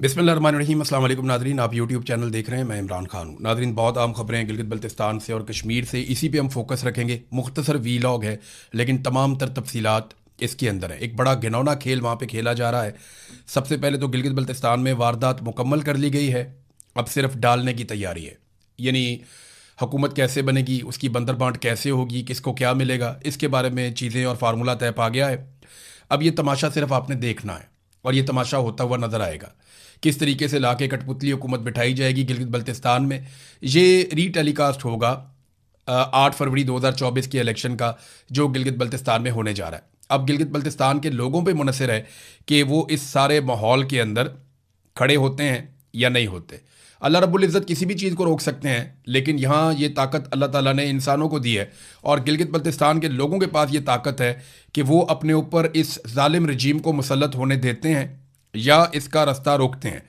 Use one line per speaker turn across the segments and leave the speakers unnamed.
बिस्मिल्लाहिर्रहमानिर्रहीम। अस्सलाम वालेकुम नादरीन, आप यूट्यूब चैनल देख रहे हैं। मैं इमरान खान हूँ। नादरीन, बहुत आम खबरें हैं गिलगित बल्तिस्तान से और कश्मीर से, इसी पे हम फोकस रखेंगे। मुख्तसर वीलॉग है लेकिन तमाम तर तफसीलात इसके अंदर है। एक बड़ा घिनौना खेल वहाँ पे खेला जा रहा है। सबसे पहले तो गिलगित बल्तिस्तान में वारदात मुकम्मल कर ली गई है, अब सिर्फ डालने की तैयारी है। यानी हुकूमत कैसे बनेगी, उसकी बंदर बांट कैसे होगी, किसको क्या मिलेगा, इसके बारे में चीज़ें और फार्मूला तय पा गया है। अब ये तमाशा सिर्फ आपने देखना है और ये तमाशा होता हुआ नज़र आएगा। किस तरीके से लाके कठपुतली हुकूमत बिठाई जाएगी गिलगित बल्तिस्तान में। ये रीटेलीकास्ट होगा 8 फरवरी 2024 के इलेक्शन का, जो गिलगित बल्तिस्तान में होने जा रहा है। अब गिलगित बल्तिस्तान के लोगों पे मुनहसर है कि वो इस सारे माहौल के अंदर खड़े होते हैं या नहीं होते। अल्लाह रब्बुल इज़्ज़त किसी भी चीज़ को रोक सकते हैं, लेकिन यहाँ ये ताकत अल्लाह ताला ने इंसानों को दी है और गिलगित बल्तिस्तान के लोगों के पास ये ताकत है कि वो अपने ऊपर इस जालिम रजीम को मुसल्लत होने देते हैं या इसका रास्ता रोकते हैं।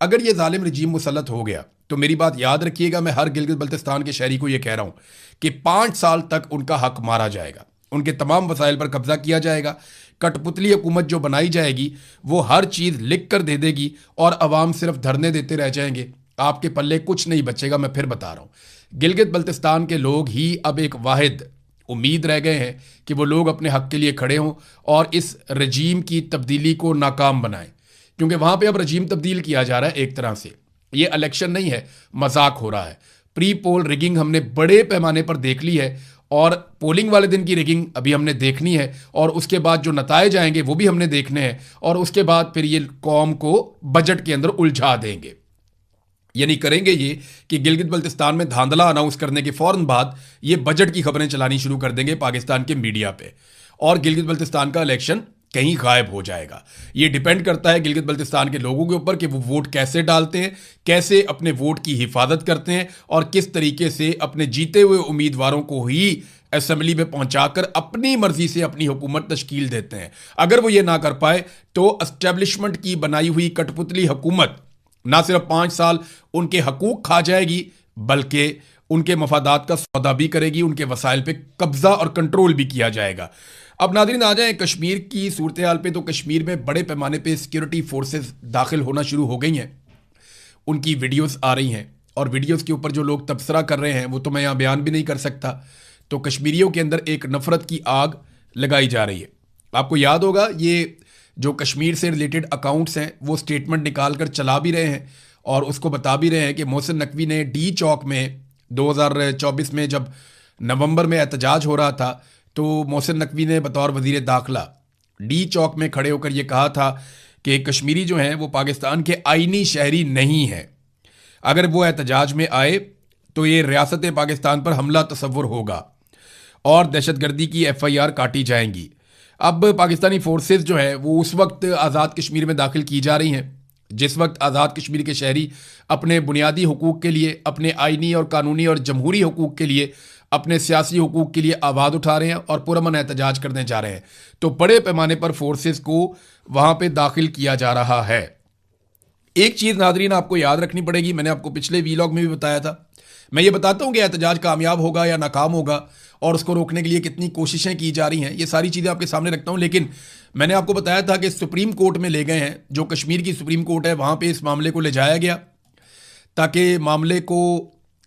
अगर ये जालिम रजीम मुसल्लत हो गया तो मेरी बात याद रखिएगा, मैं हर गिलगित बल्तिस्तान के शहरी को ये कह रहा हूँ कि 5 साल तक उनका हक मारा जाएगा, उनके तमाम वसाइल पर कब्जा किया जाएगा। कठपुतली हुकूमत जो बनाई जाएगी वो हर चीज़ लिख कर दे देगी और अवाम सिर्फ धरने देते रह जाएंगे। आपके पल्ले कुछ नहीं बचेगा। मैं फिर बता रहा हूँ, गिलगित बल्तिस्तान के लोग ही अब एक वाहिद उम्मीद रह गए हैं कि वो लोग अपने हक के लिए खड़े हों और इस रजीम की तब्दीली को नाकाम बनाएं, क्योंकि वहाँ पे अब रजीम तब्दील किया जा रहा है। एक तरह से ये इलेक्शन नहीं है, मजाक हो रहा है। प्री पोल रिगिंग हमने बड़े पैमाने पर देख ली है और पोलिंग वाले दिन की रिगिंग अभी हमने देखनी है और उसके बाद जो नताए जाएंगे वो भी हमने देखने हैं और उसके बाद फिर ये कौम को बजट के अंदर उलझा देंगे। यानी करेंगे ये कि गिलगित बल्तिस्तान में धांधला अनाउंस करने के फौरन बाद ये बजट की खबरें चलानी शुरू कर देंगे पाकिस्तान के मीडिया पे और गिलगित बल्तिस्तान का इलेक्शन कहीं गायब हो जाएगा। ये डिपेंड करता है गिलगित बल्तिस्तान के लोगों के ऊपर कि वो वोट कैसे डालते हैं, कैसे अपने वोट की हिफाजत करते हैं और किस तरीके से अपने जीते हुए उम्मीदवारों को ही असेंबली में पहुंचाकर अपनी मर्जी से अपनी हुकूमत तश्कील देते हैं। अगर वो ये ना कर पाए तो एस्टेब्लिशमेंट की बनाई हुई कठपुतली हुकूमत ना सिर्फ 5 साल उनके हकूक खा जाएगी बल्कि उनके मफादात का सौदा भी करेगी, उनके वसाइल पे कब्जा और कंट्रोल भी किया जाएगा। अब नादरीन आ जाएं कश्मीर की सूरत हाल पे, तो कश्मीर में बड़े पैमाने पे सिक्योरिटी फोर्सेस दाखिल होना शुरू हो गई हैं। उनकी वीडियोस आ रही हैं और वीडियोस के ऊपर जो लोग तबसरा कर रहे हैं वो तो मैं यहाँ बयान भी नहीं कर सकता। तो कश्मीरियों के अंदर एक नफरत की आग लगाई जा रही है। आपको याद होगा ये जो कश्मीर से रिलेटेड अकाउंट्स हैं वो स्टेटमेंट निकाल कर चला भी रहे हैं और उसको बता भी रहे हैं कि मोहसिन नकवी ने डी चौक में 2024 में जब नवंबर में एहतजाज हो रहा था तो मोहसिन नकवी ने बतौर वजीर दाखिला डी चौक में खड़े होकर ये कहा था कि कश्मीरी जो हैं वो पाकिस्तान के आईनी शहरी नहीं हैं। अगर वो एहतजाज में आए तो ये रियासत पाकिस्तान पर हमला तस्वुर होगा और दहशतगर्दी की FIR काटी जाएंगी। अब पाकिस्तानी फोर्सेस जो है वो उस वक्त आज़ाद कश्मीर में दाखिल की जा रही हैं जिस वक्त आज़ाद कश्मीर के शहरी अपने बुनियादी हुकूक के लिए, अपने आइनी और कानूनी और जमहूरी हुकूक के लिए, अपने सियासी हुकूक के लिए आवाज़ उठा रहे हैं और पुरअमन एहतजाज करने जा रहे हैं। तो बड़े पैमाने पर फोर्सेस को वहाँ पे दाखिल किया जा रहा है। एक चीज़ नादरीन आपको याद रखनी पड़ेगी, मैंने आपको पिछले वीलॉग में भी बताया था। मैं ये बताता हूँ कि एहतजाज कामयाब होगा या नाकाम होगा और उसको रोकने के लिए कितनी कोशिशें की जा रही हैं, ये सारी चीज़ें आपके सामने रखता हूँ। लेकिन मैंने आपको बताया था कि सुप्रीम कोर्ट में ले गए हैं, जो कश्मीर की सुप्रीम कोर्ट है वहाँ पे इस मामले को ले जाया गया ताकि मामले को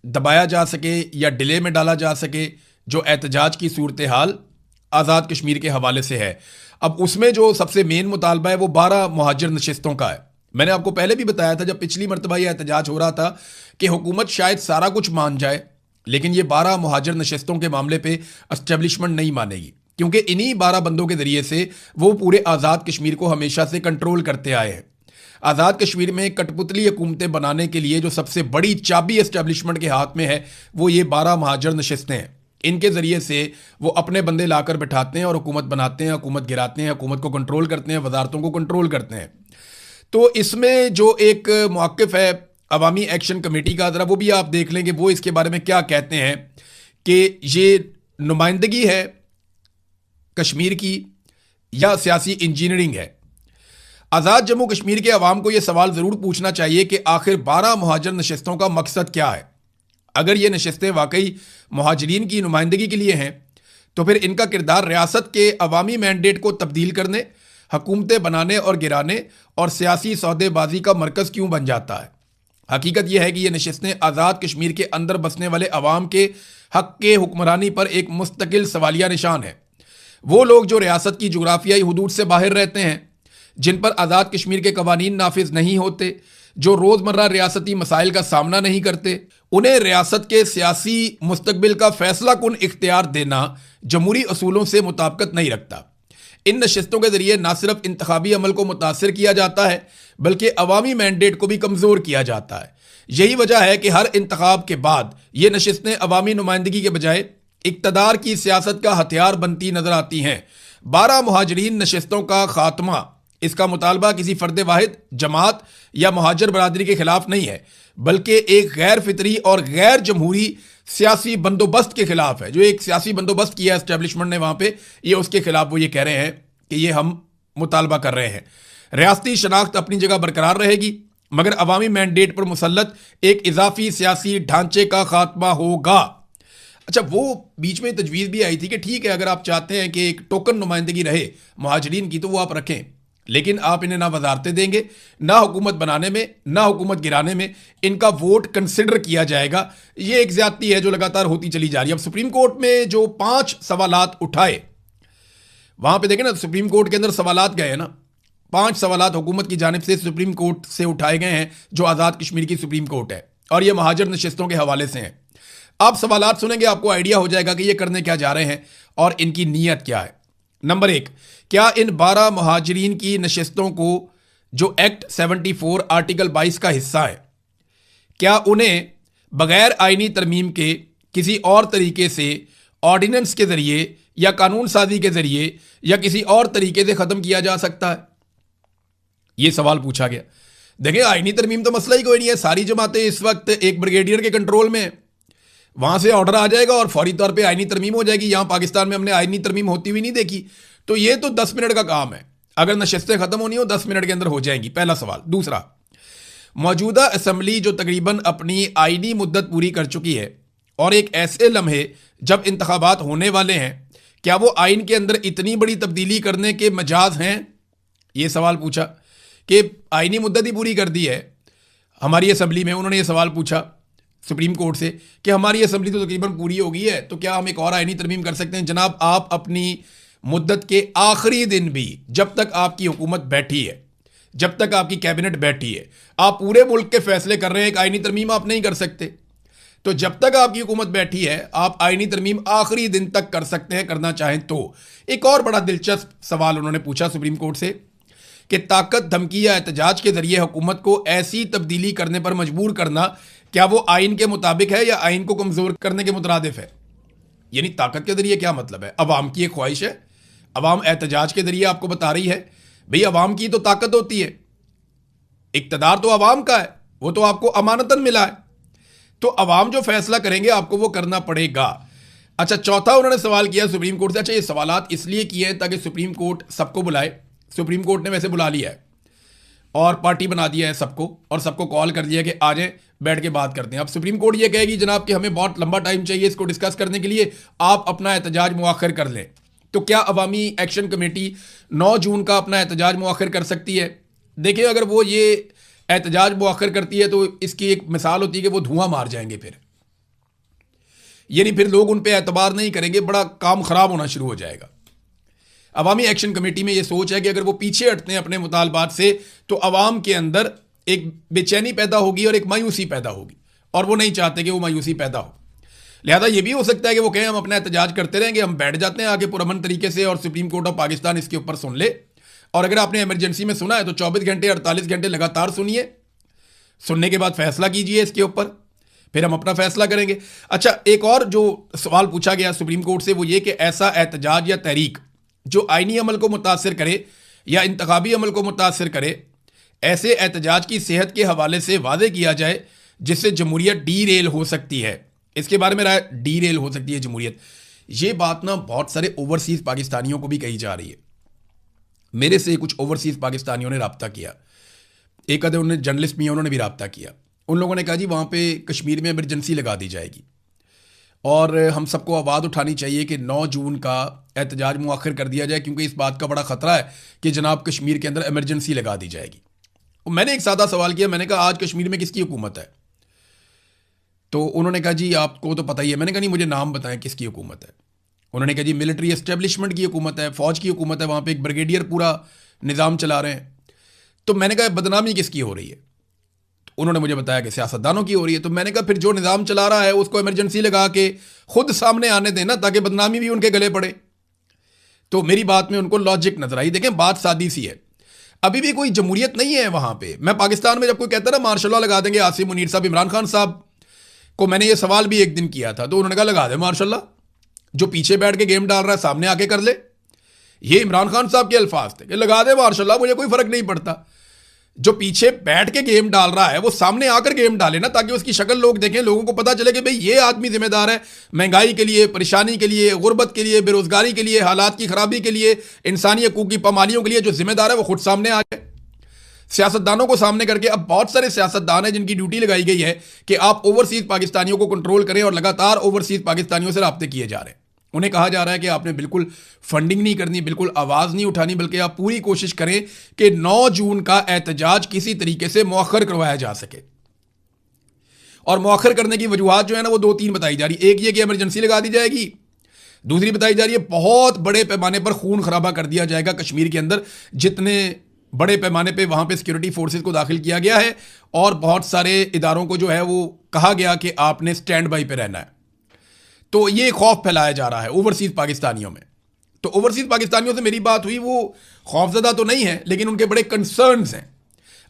दबाया जा सके या डिले में डाला जा सके, जो एहतजाज की सूरत हाल आज़ाद कश्मीर के हवाले से है। अब उसमें जो सबसे मेन मुतालबा है वो 12 मुहाजिर नशिस्तों का है। मैंने आपको पहले भी बताया था जब पिछली मरतबा यह एहतजाज हो रहा था कि हुकूमत शायद सारा कुछ मान जाए लेकिन ये 12 मुहाजिर नशिस्तों के मामले पे एस्टेब्लिशमेंट नहीं मानेगी, क्योंकि इन्हीं 12 बंदों के जरिए से वो पूरे आज़ाद कश्मीर को हमेशा से कंट्रोल करते आए हैं। आज़ाद कश्मीर में कठपुतली हुकूमतें बनाने के लिए जो सबसे बड़ी चाबी एस्टेब्लिशमेंट के हाथ में है वो ये 12 मुहाजिर नशिस्तें हैं। इनके ज़रिए से वो अपने बंदे लाकर बिठाते हैं और हुकूमत बनाते हैं, हुकूमत गिराते हैं, हुकूमत को कंट्रोल करते हैं, वजारतों को कंट्रोल करते हैं। तो इसमें जो एक मौक़िफ़ है अवामी एक्शन कमेटी का, ज़रा वो भी आप देख लेंगे वो इसके बारे में क्या कहते हैं कि ये नुमाइंदगी है कश्मीर की या सियासी इंजीनियरिंग है। आज़ाद जम्मू कश्मीर के अवाम को यह सवाल ज़रूर पूछना चाहिए कि आखिर 12 मुहाजिर नशिस्तों का मकसद क्या है। अगर ये नशिस्तें वाकई मुहाजिरीन की नुमाइंदगी के लिए हैं तो फिर इनका किरदार रियासत के अवामी मैंडेट को तब्दील करने, हुकूमतें बनाने और गिराने और सियासी सौदेबाजी का मरकज़ क्यों बन जाता है? हकीकत यह है कि ये नशिस्तें आज़ाद कश्मीर के अंदर बसने वाले अवाम के हक के हुक्मरानी पर एक मुस्तकिल सवालिया निशान है। वो लोग जो रियासत की जुग्राफियाई हुदूद से बाहर रहते हैं, जिन पर आज़ाद कश्मीर के कवानीन नाफिज नहीं होते, जो रोज़मर्रा रियासती मसाइल का सामना नहीं करते, उन्हें रियासत के सियासी मुस्तकबिल का फैसला कुन इख्तियार देना जमहूरी असूलों से मुताबिकत नहीं रखता। इन नशिस्तों के जरिए न सिर्फ इंतखाबी अमल को मुतासर किया जाता है, बल्कि अवामी मैंडेट को भी कमज़ोर किया जाता है। यही वजह है कि हर इंतखाब के बाद ये नशिस्तें अवामी नुमाइंदगी के बजाय इक़्तिदार की सियासत का हथियार बनती नजर आती हैं। 12 मुहाजिरीन नशिस्तों का खात्मा, इसका मुतालबा किसी फ़र्द वाहिद, जमात या मुहाजिर बरादरी के खिलाफ नहीं है, बल्कि एक गैर फितरी और गैर जमहूरी सियासी बंदोबस्त के खिलाफ है। जो एक सियासी बंदोबस्त किया एस्टेब्लिशमेंट ने वहाँ पे, ये उसके खिलाफ वो ये कह रहे हैं कि ये हम मुतालबा कर रहे हैं। रियासती शनाख्त अपनी जगह बरकरार रहेगी, मगर अवामी मैंडेट पर मुसल्लत एक इजाफी सियासी ढांचे का खात्मा होगा। अच्छा, वो बीच में तजवीज़ भी आई थी कि ठीक है, अगर आप चाहते हैं कि एक टोकन नुमाइंदगी रहे मुहाजिरीन की, तो वो आप रखें, लेकिन आप इन्हें ना वजारतें देंगे, ना हुकूमत बनाने में, ना हुकूमत गिराने में इनका वोट कंसिडर किया जाएगा। ये एक ज्यादती है जो लगातार होती चली जा रही है। अब सुप्रीम कोर्ट में जो 5 सवालात उठाए, वहां पे देखें ना, सुप्रीम कोर्ट के अंदर सवालात गए हैं ना, 5 सवालात हुकूमत की जानिब से सुप्रीम कोर्ट से उठाए गए हैं, जो आज़ाद कश्मीर की सुप्रीम कोर्ट है, और ये महाजर नशिस्तों के हवाले से हैं। आप सवालात सुनेंगे, आपको आइडिया हो जाएगा कि ये करने क्या जा रहे हैं और इनकी नीयत क्या है। नंबर 1, क्या इन 12 मुहाजिरीन की नशिस्तों को, जो एक्ट 74 आर्टिकल 22 का हिस्सा है, क्या उन्हें बगैर आईनी तरमीम के किसी और तरीके से, ऑर्डिनेंस के जरिए या कानून साजी के जरिए या किसी और तरीके से ख़त्म किया जा सकता है? यह सवाल पूछा गया। देखिए, आईनी तरमीम तो मसला ही कोई नहीं है। सारी जमातें इस वक्त एक ब्रिगेडियर के कंट्रोल में, वहां से ऑर्डर आ जाएगा और फौरी तौर पे आईनी तरमीम हो जाएगी। यहां पाकिस्तान में हमने आईनी तरमीम होती हुई नहीं देखी, तो ये तो 10 मिनट का काम है। अगर नशिस्तें खत्म होनी हो 10 मिनट के अंदर हो जाएंगी, पहला सवाल। दूसरा, मौजूदा असम्बली जो तकरीबन अपनी आईनी मुद्दत पूरी कर चुकी है और एक ऐसे लम्हे जब इंतखाबात होने वाले हैं, क्या वो आइन के अंदर इतनी बड़ी तब्दीली करने के मजाज हैं? ये सवाल पूछा कि आईनी मुद्दत ही पूरी कर दी है हमारी असम्बली में। उन्होंने ये सवाल पूछा सुप्रीम कोर्ट से कि हमारी असम्बली तो तकरीबन पूरी हो गई है, तो क्या हम एक और आईनी तरमीम कर सकते हैं? जनाब, आप अपनी मुद्दत के आखिरी दिन भी, जब तक आपकी हुकूमत बैठी है, जब तक आपकी कैबिनेट बैठी है, आप पूरे मुल्क के फैसले कर रहे हैं, एक आईनी तरमीम आप नहीं कर सकते। तो जब तक आपकी हुकूमत बैठी है, आप आईनी तरमीम आखिरी दिन तक कर सकते हैं, करना चाहें तो। एक और बड़ा दिलचस्प सवाल उन्होंने पूछा सुप्रीम कोर्ट से कि ताकत, धमकी या एहतजाज के जरिए हुकूमत को ऐसी तब्दीली करने पर मजबूर करना, क्या वो आइन के मुताबिक है या आइन को कमजोर करने के मुतरादिफ है? यानी ताकत के जरिए क्या मतलब है? अवाम की एक ख्वाहिश है, अवाम एहतजाज के जरिए आपको बता रही है भाई अवाम की तो ताकत होती है, इक्तदार तो अवाम का है, वो तो आपको अमानतन मिला है, तो अवाम जो फैसला करेंगे आपको वो करना पड़ेगा। अच्छा, चौथा उन्होंने सवाल किया सुप्रीम कोर्ट से। अच्छा, ये सवालात इसलिए किए हैं ताकि सुप्रीम कोर्ट सबको बुलाए। सुप्रीम कोर्ट ने वैसे बुला लिया है और पार्टी बना दिया है सबको, और सबको कॉल कर दिया कि आ जाए, बैठ के बात करते हैं। अब सुप्रीम कोर्ट ये कहेगी जनाब कि हमें बहुत लंबा टाइम चाहिए इसको डिस्कस करने के लिए, आप अपना एहतजाज मुआखर कर लें। तो क्या अवामी एक्शन कमेटी 9 जून का अपना एहतजाज मुआखर कर सकती है? देखिए, अगर वो ये एहतजाज मुआखर करती है तो इसकी एक मिसाल होती है कि वो धुआं मार जाएंगे, फिर यानी फिर लोग उन पर एतबार नहीं करेंगे, बड़ा काम खराब होना शुरू हो जाएगा। अवामी एक्शन कमेटी में ये सोच है कि अगर वो पीछे हटते हैं अपने मुतालबात से, तो अवाम के अंदर एक बेचैनी पैदा होगी और एक मायूसी पैदा होगी, और वो नहीं चाहते कि वो मायूसी पैदा हो। लिहाजा ये भी हो सकता है कि वो कहें हम अपना एहतजाज करते रहेंगे, हम बैठ जाते हैं आगे पुरअमन तरीके से, और सुप्रीम कोर्ट ऑफ पाकिस्तान इसके ऊपर सुन ले। और अगर आपने इमरजेंसी में सुना है तो 24 घंटे 48 घंटे लगातार सुनिए, सुनने के बाद फैसला कीजिए इसके ऊपर, फिर हम अपना फैसला करेंगे। अच्छा, एक और जो सवाल पूछा गया सुप्रीम कोर्ट से वो ये कि ऐसा एहतजाज या तहरीक जो आईनी अमल को मुतासर करे या इंतखाबी अमल को मुतासर करे, ऐसे एहतजाज की सेहत के हवाले से वादे किया जाए जिससे जमहूरियत डी रेल हो सकती है। इसके बारे में राय, डी रेल हो सकती है जमहूरियत। ये बात ना बहुत सारे ओवरसीज पाकिस्तानियों को भी कही जा रही है। मेरे से कुछ ओवरसीज पाकिस्तानियों ने रब्ता किया, एक आधे उन्होंने जर्नलिस्ट भी हैं, उन्होंने भी रब्ता किया। उन लोगों ने कहा जी वहाँ पे कश्मीर में इमरजेंसी लगा दी जाएगी और हम सबको आवाज़ उठानी चाहिए कि 9 जून का एहतजाज मुअख्खर कर दिया जाए, क्योंकि इस बात का बड़ा ख़तरा है कि जनाब कश्मीर के अंदर इमरजेंसी लगा दी जाएगी। मैंने एक सादा सवाल किया, मैंने कहा आज कश्मीर में किसकी हुकूमत है? तो उन्होंने कहा जी आपको तो पता ही है। मैंने कहा नहीं, मुझे नाम बताएं किसकी हुकूमत है। उन्होंने कहा जी मिलिट्री एस्टेब्लिशमेंट की हुकूमत है, फ़ौज की हुकूमत है, वहाँ पे एक ब्रिगेडियर पूरा निज़ाम चला रहे हैं। तो मैंने कहा बदनामी किसकी हो रही है? तो उन्होंने मुझे बताया कि सियासतदानों की हो रही है। तो मैंने कहा फिर जो निज़ाम चला रहा है उसको इमरजेंसी लगा के खुद सामने आने देना, ताकि बदनामी भी उनके गले पड़े। तो मेरी बात में उनको लॉजिक नजर आई। देखें बात सादी सी है, अभी भी कोई जमहूरियत नहीं है वहाँ पे। मैं पाकिस्तान में जब कोई कहता है ना मार्शल लॉ लगा देंगे, आसिम मुनीर साहब, इमरान खान साहब को मैंने ये सवाल भी एक दिन किया था, तो उन्होंने कहा लगा दे मार्शल लॉ, जो पीछे बैठ के गेम डाल रहा है सामने आके कर ले। ये इमरान खान साहब के अल्फाज थे कि लगा दे मार्शल लॉ, मुझे कोई फर्क नहीं पड़ता। जो पीछे बैठ के गेम डाल रहा है वो सामने आकर गेम डाले ना, ताकि उसकी शक्ल लोग देखें, लोगों को पता चले कि भाई ये आदमी जिम्मेदार है महंगाई के लिए, परेशानी के लिए, गुर्बत के लिए, बेरोजगारी के लिए, हालात की खराबी के लिए, इंसानी हकूक की पामालियों के लिए जो जिम्मेदार है वो खुद सामने आ जाए। सियासतदानों को सामने करके, अब बहुत सारे सियासतदान हैं जिनकी ड्यूटी लगाई गई है कि आप ओवरसीज पाकिस्तानियों को कंट्रोल करें, और लगातार ओवरसीज पाकिस्तानियों से राब्ते किए जा रहे हैं। उन्हें कहा जा रहा है कि आपने बिल्कुल फंडिंग नहीं करनी, बिल्कुल आवाज़ नहीं उठानी, बल्कि आप पूरी कोशिश करें कि 9 जून का एहतजाज किसी तरीके से मौखर करवाया जा सके। और मौखर करने की वजूहत जो है ना वो 2-3 बताई जा रही। एक ये कि इमरजेंसी लगा दी जाएगी, दूसरी बताई जा रही है बहुत बड़े पैमाने पर खून खराबा कर दिया जाएगा कश्मीर के अंदर, जितने बड़े पैमाने पे वहाँ पे सिक्योरिटी फोर्सेस को दाखिल किया गया है, और बहुत सारे इदारों को जो है वो कहा गया कि आपने स्टैंड बाई पे रहना है। तो ये खौफ फैलाया जा रहा है ओवरसीज पाकिस्तानियों में। तो ओवरसीज पाकिस्तानियों से मेरी बात हुई, वो खौफजदा तो नहीं है लेकिन उनके बड़े कंसर्न्स हैं।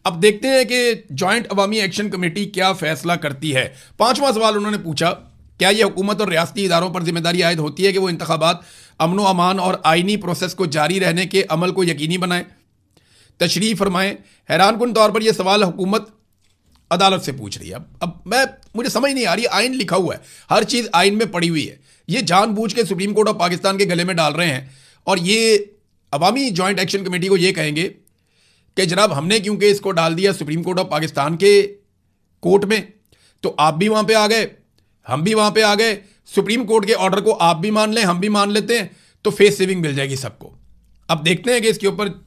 अब देखते हैं कि जॉइंट अवामी एक्शन कमेटी क्या फैसला करती है। 5वां सवाल उन्होंने पूछा, क्या यह हुकूमत और रियासती इदारों पर जिम्मेदारी आयद होती है कि वो इंतखाबात अमन व अमान और आइनी प्रोसेस को जारी रहने के अमल को यकीनी बनाएं? तशरीफ फरमाएं। हैरानकुन तौर पर यह सवाल हुकूमत अदालत से पूछ रही है। अब मुझे समझ नहीं आ रही, आइन लिखा हुआ है, हर चीज़ आइन में पड़ी हुई है, ये जानबूझ के सुप्रीम कोर्ट ऑफ पाकिस्तान के गले में डाल रहे हैं, और ये अवामी जॉइंट एक्शन कमेटी को ये कहेंगे कि जनाब हमने क्योंकि इसको डाल दिया सुप्रीम कोर्ट ऑफ पाकिस्तान के कोर्ट में, तो आप भी वहाँ पे आ गए, हम भी वहाँ पे आ गए, सुप्रीम कोर्ट के ऑर्डर को आप भी मान लें, हम भी मान लेते हैं, तो फेस सेविंग मिल जाएगी सबको। अब देखते हैं कि इसके ऊपर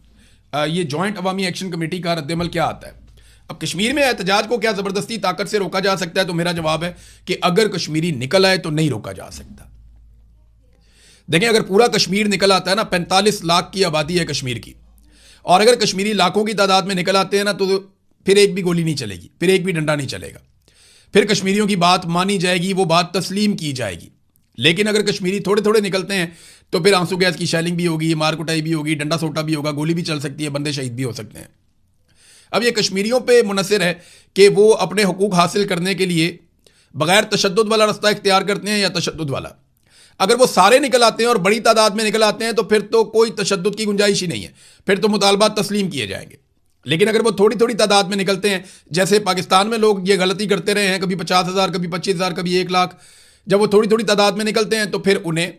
ये जॉइंट अवामी एक्शन कमेटी का रद्दमल क्या आता है। अब कश्मीर में एहतजाज को क्या ज़बरदस्ती ताकत से रोका जा सकता है? तो मेरा जवाब है कि अगर कश्मीरी निकल आए तो नहीं रोका जा सकता। देखें, अगर पूरा कश्मीर निकल आता है ना, 45 लाख की आबादी है कश्मीर की, और अगर कश्मीरी लाखों की तादाद में निकल आते हैं ना, तो फिर एक भी गोली नहीं चलेगी, फिर एक भी डंडा नहीं चलेगा, फिर कश्मीरियों की बात मानी जाएगी, वो बात तस्लीम की जाएगी। लेकिन अगर कश्मीरी थोड़े थोड़े निकलते हैं तो फिर आंसू गैस की शैलिंग भी होगी, मार कुटाई भी होगी, डंडा सोटा भी होगा, गोली भी चल सकती है, बंदे शहीद भी हो सकते हैं। अब ये कश्मीरियों पे मुनसर है कि वो अपने हुकूक हासिल करने के लिए बगैर तशद्दुद वाला रास्ता इख्तियार करते हैं या तशद्दुद वाला। अगर वो सारे निकल आते हैं और बड़ी तादाद में निकल आते हैं तो फिर तो कोई तशद्दुद की गुंजाइश ही नहीं है, फिर तो मुतालबात तस्लीम किए जाएंगे। लेकिन अगर वो थोड़ी थोड़ी तादाद में निकलते हैं, जैसे पाकिस्तान में लोग ये गलती करते रहे हैं, कभी 50,000, कभी 25,000, कभी 1 लाख, जब वो थोड़ी थोड़ी तादाद में निकलते हैं तो फिर उन्हें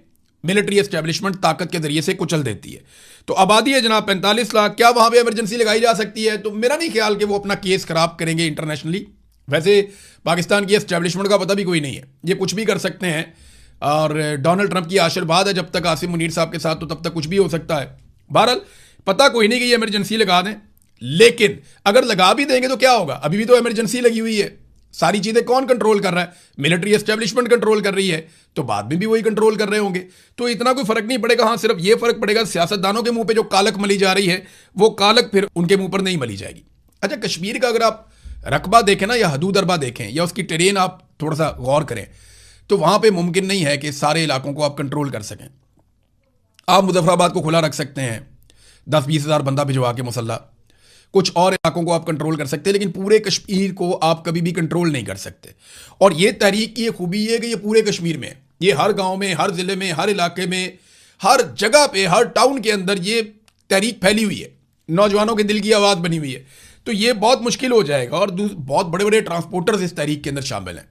मिलिट्री एस्टेब्लिशमेंट ताकत के जरिए से कुचल देती है। तो आबादी है जनाब 45 लाख, क्या वहां पे इमरजेंसी लगाई जा सकती है? तो मेरा नहीं ख्याल कि वो अपना केस खराब करेंगे इंटरनेशनली। वैसे पाकिस्तान की एस्टेब्लिशमेंट का पता भी कोई नहीं है, ये कुछ भी कर सकते हैं, और डोनाल्ड ट्रंप की आशीर्वाद है जब तक आसिम मुनीर साहब के साथ, तो तब तक कुछ भी हो सकता है। बहरहाल पता कोई नहीं कि ये इमरजेंसी लगा दें, लेकिन अगर लगा भी देंगे तो क्या होगा? अभी भी तो इमरजेंसी लगी हुई है, सारी चीजें कौन कंट्रोल कर रहा है? मिलिट्री एस्टेब्लिशमेंट कंट्रोल कर रही है, तो बाद में भी वही कंट्रोल कर रहे होंगे, तो इतना कोई फर्क नहीं पड़ेगा। हाँ, सिर्फ ये फर्क पड़ेगा सियासतदानों के मुंह पे जो कालक मली जा रही है, वो कालक फिर उनके मुंह पर नहीं मली जाएगी। अच्छा, कश्मीर का अगर आप रकबा देखें ना, या हदूद अरबा देखें, या उसकी टेरेन आप थोड़ा सा गौर करें, तो वहां पर मुमकिन नहीं है कि सारे इलाकों को आप कंट्रोल कर सकें। आप मुजफ्फराबाद को खुला रख सकते हैं, 10-20 हज़ार बंदा भिजवा के मुसल्ला, कुछ और इलाकों को आप कंट्रोल कर सकते हैं, लेकिन पूरे कश्मीर को आप कभी भी कंट्रोल नहीं कर सकते। और ये तहरीक की ये खूबी है कि ये पूरे कश्मीर में, ये हर गांव में, हर जिले में, हर इलाके में, हर जगह पे, हर टाउन के अंदर ये तहरीक फैली हुई है, नौजवानों के दिल की आवाज़ बनी हुई है। तो ये बहुत मुश्किल हो जाएगा, और बहुत बड़े बड़े ट्रांसपोर्टर्स इस तहरीक के अंदर शामिल हैं।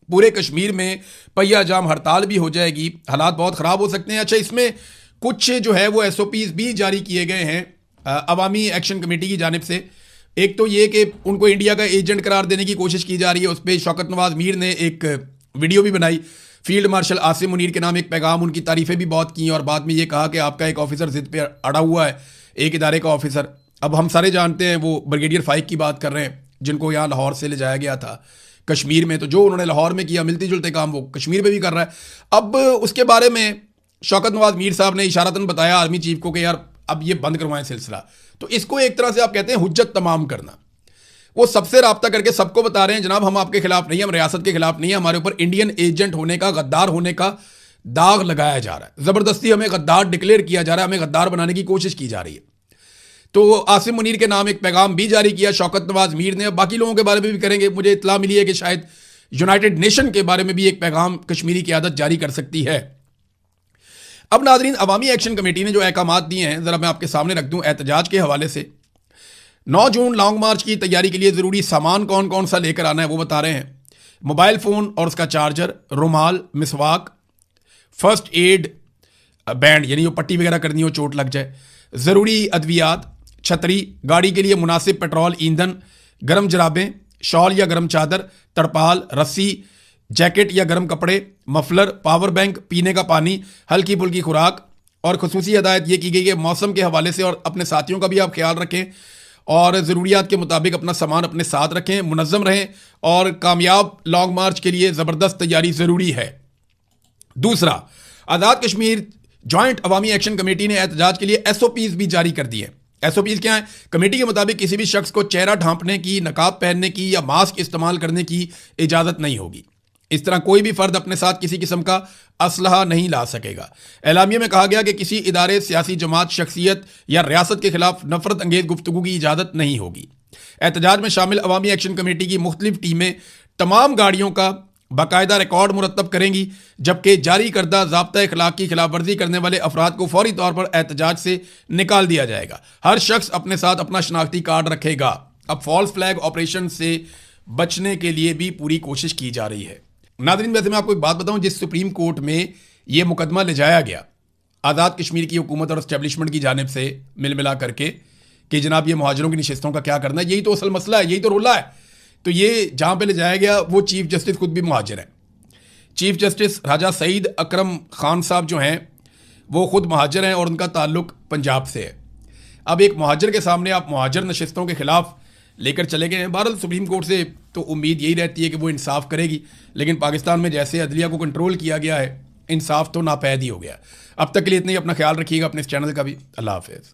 पूरे कश्मीर में पहिया जाम हड़ताल भी हो जाएगी, हालात बहुत ख़राब हो सकते हैं। अच्छा, इसमें कुछ जो है वो SOPs भी जारी किए गए हैं अवामी एक्शन कमेटी की जानिब से। एक तो ये कि उनको इंडिया का एजेंट करार देने की कोशिश की जा रही है, उस पर शौकत नवाज मीर ने एक वीडियो भी बनाई। फील्ड मार्शल आसिम मुनीर के नाम एक पैगाम, उनकी तारीफें भी बहुत की और बाद में ये कहा कि आपका एक ऑफिसर जिद पे अड़ा हुआ है, एक इदारे का ऑफिसर। अब हम सारे जानते हैं वो ब्रिगेडियर फाइक की बात कर रहे हैं, जिनको यहाँ लाहौर से ले जाया गया था कश्मीर में। तो जो उन्होंने लाहौर में किया मिलते जुलते काम वो कश्मीर में भी कर रहा है। अब उसके बारे में शौकत नवाज मीर साहब ने इशारतन बताया आर्मी चीफ को कि यार अब ये बंद करवाएं सिलसिला। तो इसको एक तरह से आप कहते हैं हुज्जत तमाम करना। वो सबसे राब्ता करके सबको बता रहे हैं जनाब हम आपके खिलाफ नहीं, हम रियासत के खिलाफ नहीं है, हमारे ऊपर इंडियन एजेंट होने का, गद्दार होने का दाग लगाया जा रहा है, जबरदस्ती हमें गद्दार डिक्लेयर किया जा रहा है, हमें गद्दार बनाने की कोशिश की जा रही है। तो आसिम मुनीर के नाम एक पैगाम भी जारी किया शौकत नवाज मीर ने। बाकी लोगों के बारे में भी करेंगे। मुझे इत्तला मिली है कि शायद यूनाइटेड नेशन के बारे में भी एक पैगाम कश्मीरी क़यादत जारी कर सकती है। अब नाज़रीन, अवामी एक्शन कमेटी ने जो अहकामात दिए हैं ज़रा मैं आपके सामने रख दूं एहतजाज के हवाले से। 9 जून लॉन्ग मार्च की तैयारी के लिए ज़रूरी सामान कौन कौन सा लेकर आना है वो बता रहे हैं। मोबाइल फ़ोन और उसका चार्जर, रुमाल, मिसवाक, फर्स्ट एड बैंड यानी जो पट्टी वगैरह करनी हो चोट लग जाए, ज़रूरी अद्वियात, छतरी, गाड़ी के लिए मुनासिब पेट्रोल ईंधन, गर्म जराबें, शॉल या गर्म चादर, तड़पाल, रस्सी, जैकेट या गर्म कपड़े, मफलर, पावर बैंक, पीने का पानी, हल्की फुल्की खुराक। और खुसूसी हदायत ये की गई है मौसम के हवाले से और अपने साथियों का भी आप ख्याल रखें और ज़रूरियात के मुताबिक अपना सामान अपने साथ रखें, मुनज़्ज़म रहें और कामयाब लॉन्ग मार्च के लिए ज़बरदस्त तैयारी ज़रूरी है। दूसरा, आज़ाद कश्मीर जॉइंट अवामी एक्शन कमेटी ने एहतजाज के लिए SOPs भी जारी कर दी है। SOPs क्या है? कमेटी के मुताबिक किसी भी शख्स को चेहरा ढांपने की, नकाब पहनने की या मास्क इस्तेमाल करने की इजाज़त नहीं होगी। इस तरह कोई भी फर्द अपने साथ किसी किस्म का असलहा नहीं ला सकेगा। एलामिया में कहा गया कि किसी इदारे, सियासी जमात, शख्सियत या रियासत के खिलाफ नफरत अंगेज गुफ्तगू की इजाज़त नहीं होगी। एहतजाज में शामिल अवामी एक्शन कमेटी की मुख्तलिफ टीमें तमाम गाड़ियों का बाकायदा रिकॉर्ड मुरतब करेंगी, जबकि जारी करदा ज़ाब्ता अखलाक की खिलाफ वर्जी करने वाले अफराद को फौरी तौर पर एहतजाज से निकाल दिया जाएगा। हर शख्स अपने साथ अपना शनाख्ती कार्ड रखेगा। अब फॉल्स फ्लैग ऑपरेशन से बचने के लिए भी पूरी कोशिश की जा रही है। नाज़रीन, वैसे मैं आपको एक बात बताऊं, जिस सुप्रीम कोर्ट में यह मुकदमा ले जाया गया आज़ाद कश्मीर की हुकूमत और एस्टेब्लिशमेंट की जानिब से मिल मिला करके कि जनाब ये मुहाजिरों की नशिस्तों का क्या करना है, यही तो असल मसला है, यही तो रोला है। तो ये जहाँ पे ले जाया गया वो चीफ जस्टिस खुद भी मुहाजिर हैं। चीफ जस्टिस राजा सईद अकरम खान साहब जो हैं वो खुद मुहाजिर हैं और उनका ताल्लुक पंजाब से है। अब एक मुहाजिर के सामने आप मुहाजिर नशिस्तों के खिलाफ लेकर चले गए हैं। बहरहाल सुप्रीम कोर्ट से तो उम्मीद यही रहती है कि वो इंसाफ करेगी, लेकिन पाकिस्तान में जैसे अदलिया को कंट्रोल किया गया है, इंसाफ तो नापैद ही हो गया। अब तक के लिए इतना ही। अपना ख्याल रखिएगा, अपने इस चैनल का भी। अल्लाह हाफिज़।